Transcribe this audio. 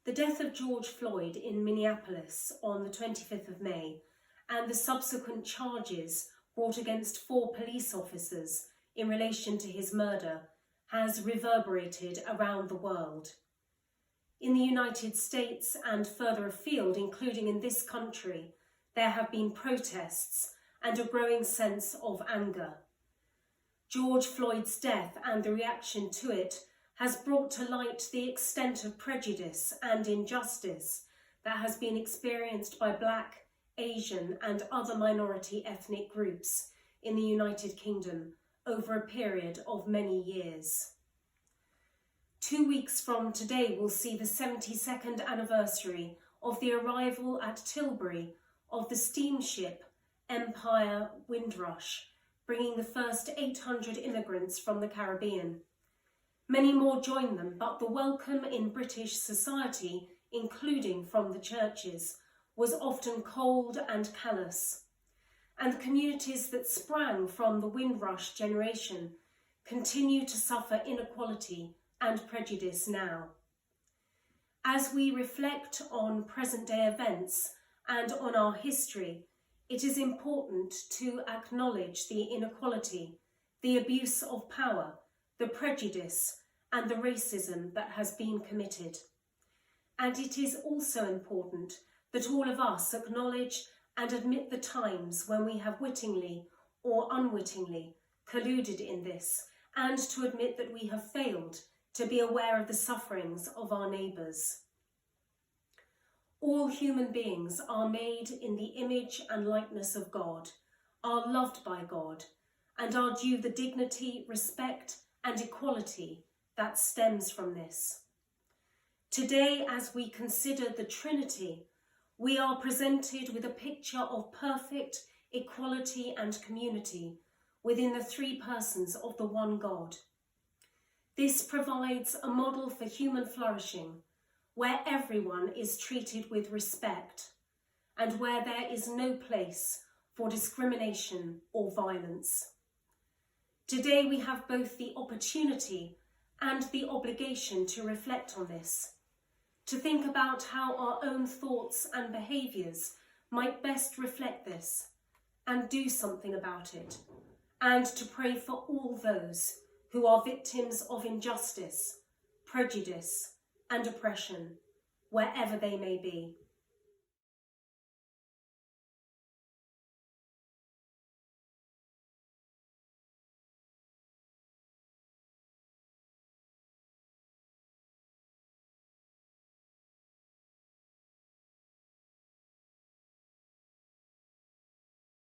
The death of George Floyd in Minneapolis on the 25th of May and the subsequent charges brought against 4 police officers in relation to his murder has reverberated around the world. In the United States and further afield, including in this country, there have been protests and a growing sense of anger. George Floyd's death and the reaction to it has brought to light the extent of prejudice and injustice that has been experienced by Black, Asian and other minority ethnic groups in the United Kingdom over a period of many years. 2 weeks from today will see the 72nd anniversary of the arrival at Tilbury of the steamship Empire Windrush, bringing the first 800 immigrants from the Caribbean. Many more joined them, but the welcome in British society, including from the churches, was often cold and callous. And communities that sprang from the Windrush generation continue to suffer inequality and prejudice now. As we reflect on present-day events and on our history, it is important to acknowledge the inequality, the abuse of power, the prejudice and the racism that has been committed. And it is also important that all of us acknowledge and admit the times when we have wittingly or unwittingly colluded in this, and to admit that we have failed to be aware of the sufferings of our neighbours. All human beings are made in the image and likeness of God, are loved by God, and are due the dignity, respect and equality that stems from this. Today, as we consider the Trinity, we are presented with a picture of perfect equality and community within the 3 persons of the one God. This provides a model for human flourishing, where everyone is treated with respect and where there is no place for discrimination or violence. Today we have both the opportunity and the obligation to reflect on this, to think about how our own thoughts and behaviours might best reflect this and do something about it, and to pray for all those who are victims of injustice, prejudice and oppression, wherever they may be.